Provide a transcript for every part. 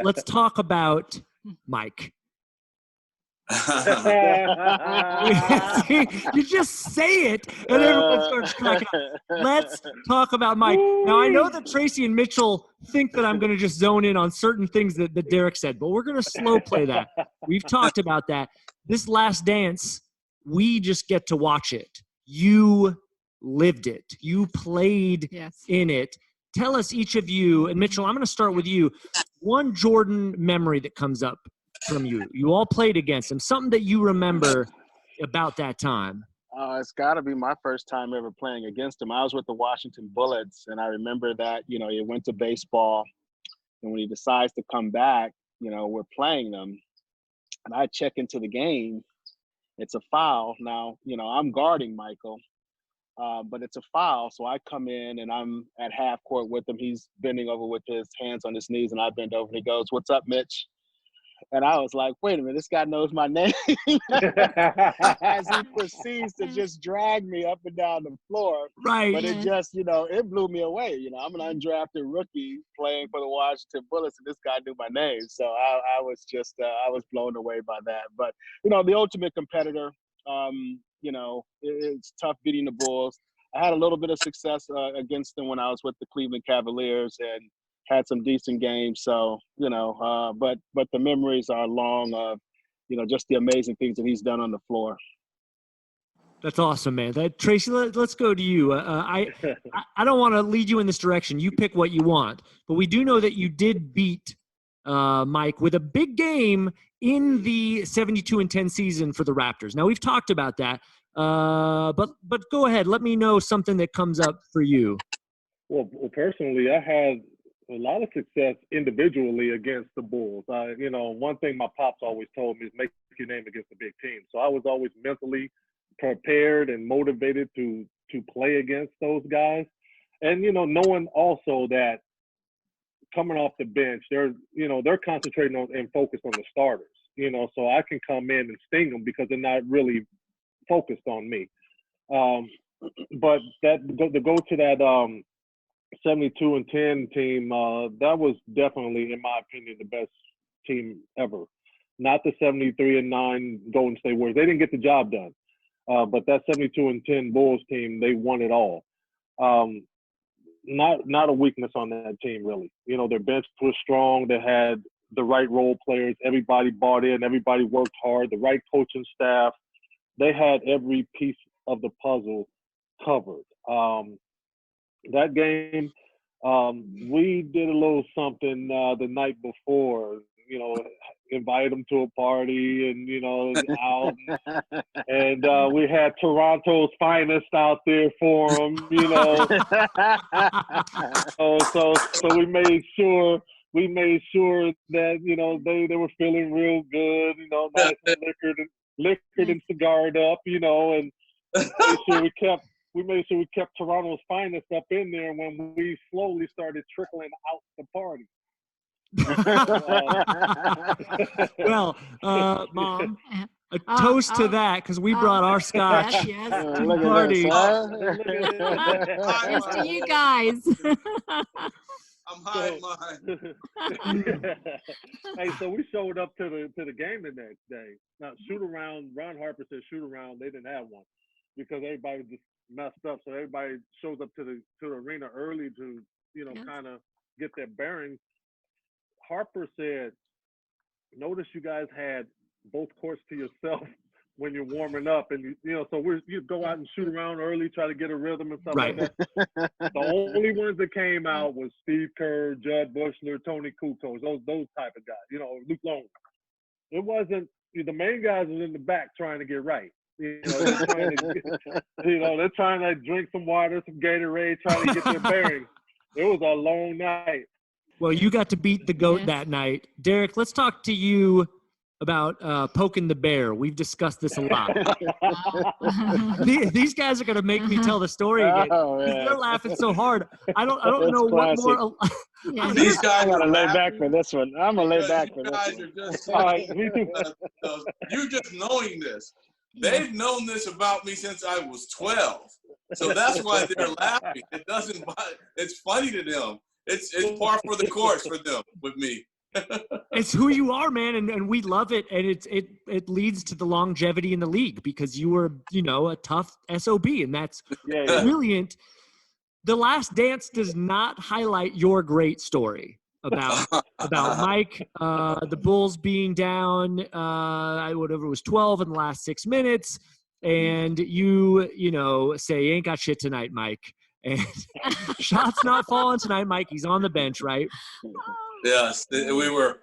Let's talk about Mike. You just say it and everyone starts cracking up. Let's talk about Mike. Now, I know that Tracy and Mitchell think that I'm going to just zone in on certain things that Darrick said, but we're going to slow play that. We've talked about that. This Last Dance, we just get to watch it. You lived it. You played in it. Tell us, each of you, and Mitchell, I'm going to start with you, one Jordan memory that comes up from you. You all played against him. Something that you remember about that time. It's got to be my first time ever playing against him. I was with the Washington Bullets, and I remember that, he went to baseball, and when he decides to come back, we're playing them, and I check into the game. It's a foul. Now, I'm guarding Michael, but it's a foul, so I come in, and I'm at half court with him. He's bending over with his hands on his knees, and I bend over, and he goes, "What's up, Mitch?" And I was like, wait a minute, this guy knows my name. As he proceeds to just drag me up and down the floor. Right. But it just, it blew me away. I'm an undrafted rookie playing for the Washington Bullets, and this guy knew my name. So I was just, I was blown away by that. But, the ultimate competitor, it's tough beating the Bulls. I had a little bit of success against them when I was with the Cleveland Cavaliers, and had some decent games. So, but the memories are long of, just the amazing things that he's done on the floor. That's awesome, man. Tracy, let's go to you. I don't want to lead you in this direction. You pick what you want. But we do know that you did beat Mike with a big game in the 72-10 season for the Raptors. Now, we've talked about that. But go ahead. Let me know something that comes up for you. Well, personally, I had a lot of success individually against the Bulls. One thing my pops always told me is make your name against the big team. So I was always mentally prepared and motivated to play against those guys. And, knowing also that coming off the bench, they're concentrating on and focused on the starters, so I can come in and sting them because they're not really focused on me. But to go to that 72-10 team, that was definitely, in my opinion, the best team ever. Not the 73-9 Golden State Warriors. They didn't get the job done. But that 72-10 Bulls team, they won it all. Not a weakness on that team, really. Their bench was strong. They had the right role players. Everybody bought in. Everybody worked hard. The right coaching staff. They had every piece of the puzzle covered. That game, we did a little something the night before, invite them to a party and, out. And we had Toronto's finest out there for them, So we made sure that, they were feeling real good, nice and liquored and cigared up, and we made sure we kept Toronto's finest up in there when we slowly started trickling out the party. Well, Mom, a toast to that, because we brought our scotch yes. to the party. Here's to you guys. I'm high mine. Hey, so we showed up to the game the next day. Now, shoot around. Ron Harper said shoot around. They didn't have one because everybody was just messed up. So everybody shows up to the arena early to kind of get their bearings. Harper said, "Notice you guys had both courts to yourself when you're warming up, and so you go out and shoot around early, try to get a rhythm and stuff like that." The only ones that came out was Steve Kerr, Judd Bushler, Tony Kukoc, those type of guys. Luke Long. It wasn't the main guys was in the back trying to get right. They're trying to drink some water, some Gatorade, trying to get their bearings. It was a long night. Well, you got to beat the GOAT that night. Darrick, let's talk to you about poking the bear. We've discussed this a lot. These guys are going to make me tell the story again. They're laughing so hard. I don't know classic. what more. These guys I'm gonna are lay laughing. back for this one. I'm gonna lay back for this guys one. are just you just knowing this. They've known this about me since I was 12. So that's why they're laughing. It's funny to them. It's par for the course for them with me. It's who you are, man, and we love it, and it leads to the longevity in the league because you were, a tough SOB, and that's brilliant. The Last Dance does not highlight your great story about Mike, the Bulls being down, whatever it was, 12 in the last 6 minutes, and you say, "You ain't got shit tonight, Mike." And shots not falling tonight, Mike. He's on the bench, right? Yes, we were.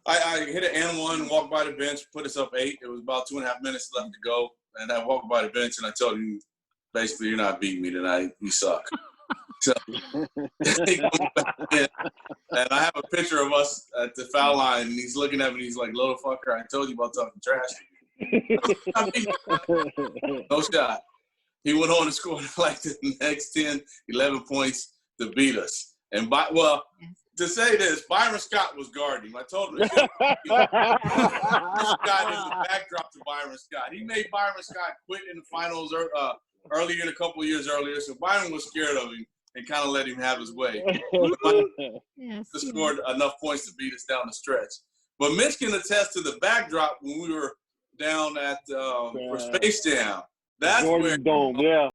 I hit an and one, walked by the bench, put us up 8. It was about 2.5 minutes left to go, and I walked by the bench and I told him, basically, you're not beating me tonight. You suck. So he comes back in, and I have a picture of us at the foul line, and he's looking at me. And he's like, "Little fucker, I told you about talking trash to you." No shot. He went on to score like the next 10, 11 points to beat us. And to say this, Byron Scott was guarding him. I told him. Scott is the backdrop to Byron Scott. He made Byron Scott quit in the finals earlier, a couple of years earlier. So Byron was scared of him and kind of let him have his way. Yes, Scored enough points to beat us down the stretch. But Mitch can attest to the backdrop when we were down at for Space Jam. That's Jordan where Dome, yeah.